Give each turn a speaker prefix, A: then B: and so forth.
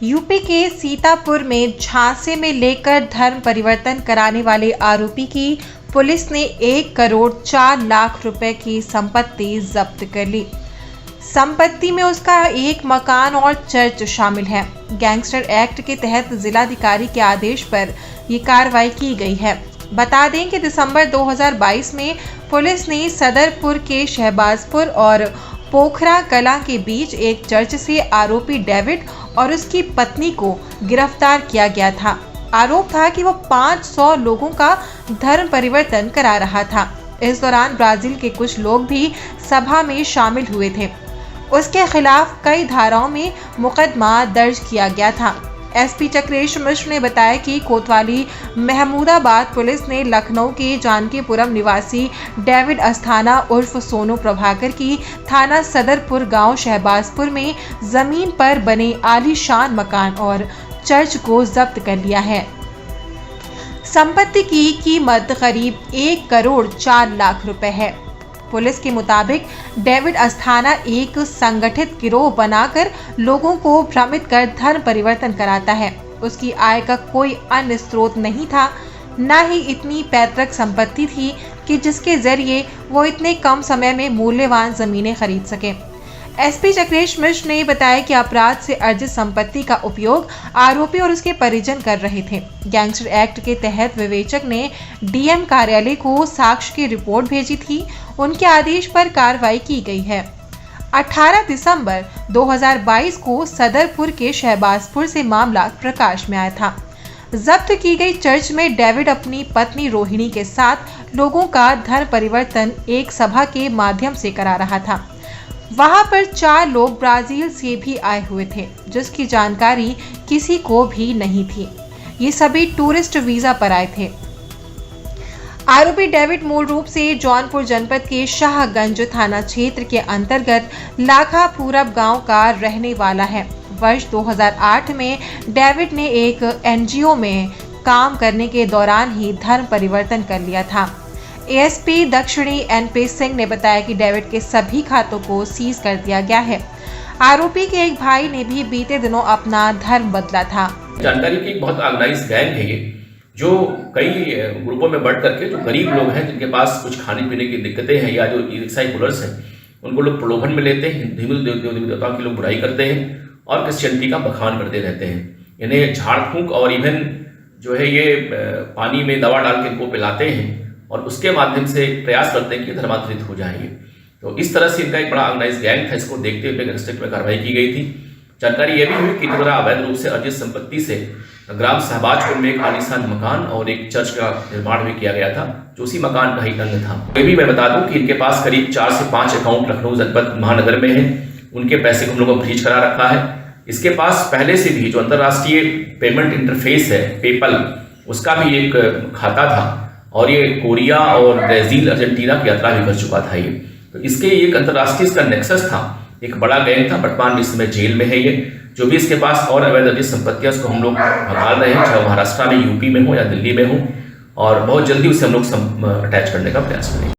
A: UP के सीतापुर में झांसे में लेकर धर्म परिवर्तन कराने वाले आरोपी की पुलिस ने 1 करोड़ 4 लाख रुपए की संपत्ति जब्त कर ली। संपत्ति में उसका एक मकान और चर्च शामिल है। गैंगस्टर एक्ट के तहत जिलाधिकारी के आदेश पर ये कार्रवाई की गई है। बता दें कि दिसंबर 2022 में पुलिस ने सदरपुर के शहबाजपुर और पोखरा कला के बीच एक चर्च से आरोपी डेविड और उसकी पत्नी को गिरफ्तार किया गया था। आरोप था कि वो 500 लोगों का धर्म परिवर्तन करा रहा था। इस दौरान ब्राजील के कुछ लोग भी सभा में शामिल हुए थे। उसके खिलाफ कई धाराओं में मुकदमा दर्ज किया गया था। एसपी चक्रेश मिश्र ने बताया कि कोतवाली महमूदाबाद पुलिस ने लखनऊ के जानकीपुरम निवासी डेविड अस्थाना उर्फ सोनू प्रभाकर की थाना सदरपुर गांव शहबाजपुर में जमीन पर बने आलीशान मकान और चर्च को जब्त कर लिया है। संपत्ति की कीमत करीब 1 करोड़ 4 लाख रुपए है। पुलिस के मुताबिक डेविड अस्थाना एक संगठित गिरोह बनाकर लोगों को भ्रमित कर धर्म परिवर्तन कराता है। उसकी आय का कोई अन्य स्रोत नहीं था, न ही इतनी पैतृक संपत्ति थी कि जिसके जरिए वो इतने कम समय में मूल्यवान जमीनें खरीद सके। एसपी चक्रेश मिश्र ने बताया कि अपराध से अर्जित संपत्ति का उपयोग आरोपी और उसके परिजन कर रहे थे। गैंगस्टर एक्ट के तहत विवेचक ने डीएम कार्यालय को साक्ष्य की रिपोर्ट भेजी थी। उनके आदेश पर कार्रवाई की गई है। 18 दिसंबर 2022 को सदरपुर के शहबाजपुर से मामला प्रकाश में आया था। जब्त की गई चर्च में डेविड अपनी पत्नी रोहिणी के साथ लोगों का धर्म परिवर्तन एक सभा के माध्यम से करा रहा था। वहां पर 4 लोग ब्राजील से भी आए हुए थे, जिसकी जानकारी किसी को भी नहीं थी। ये सभी टूरिस्ट वीजा पर आए थे। आरोपी डेविड मूल रूप से जौनपुर जनपद के शाहगंज थाना क्षेत्र के अंतर्गत लाखा पूरब गांव का रहने वाला है। वर्ष 2008 में डेविड ने एक एनजीओ में काम करने के दौरान ही धर्म परिवर्तन कर लिया था। एएसपी दक्षिणी एनपी सिंह ने बताया कि डेविड के सभी खातों को सीज कर दिया गया है। आरोपी के एक भाई ने भी बीते दिनों अपना धर्म बदला था।
B: जानकारी की एक बहुत ऑर्गेनाइज गैंग है ये, जो कई ग्रुपों में बढ़ करके जो गरीब लोग हैं, जिनके पास कुछ खाने पीने की दिक्कतें हैं या जो ई-रिक्शा पुलर्स हैं, उनको लोग प्रलोभन में लेते हैं, हिंदू देवताओं की लोग बुराई करते हैं और क्रिश्चियनिटी का बखान करते रहते हैं। इन्हें झाड़ फूंक और इवन जो है ये पानी में दवा डाल के इनको पिलाते हैं और उसके माध्यम से प्रयास करते हैं कि धर्मांतरित हो जाएंगे। तो इस तरह से इनका एक बड़ा ऑर्गेनाइज गैंग था। इसको देखते हुए डिस्ट्रिक्ट में कार्रवाई की गई थी। जानकारी यह भी हुई कि द्वारा अवैध रूप से अर्जित संपत्ति से ग्राम शहबाजपुर में एक आलीशान मकान और एक चर्च का निर्माण भी किया गया था, जो उसी मकान का ही अंग था। ये भी मैं बता दूं कि इनके पास करीब 4 से 5 अकाउंट लखनऊ जनपद महानगर में है। उनके पैसे को हम लोगों को फ्रीज करा रखा है। इसके पास पहले से भी जो अंतर्राष्ट्रीय पेमेंट इंटरफेस है पेपल, उसका भी एक खाता था और ये कोरिया और ब्राजील अर्जेंटीना की यात्रा भी कर चुका था। ये तो इसके एक अंतर्राष्ट्रीय इसका नेक्सस था, एक बड़ा गैंग था। वर्तमान में इसमें जेल में है। ये जो भी इसके पास और अवैध अर्जित संपत्तियां उसको हम लोग भगाल रहे हैं, चाहे महाराष्ट्र में, यूपी में हो या दिल्ली में हो, और बहुत जल्दी उसे हम लोग अटैच करने का प्रयास करेंगे।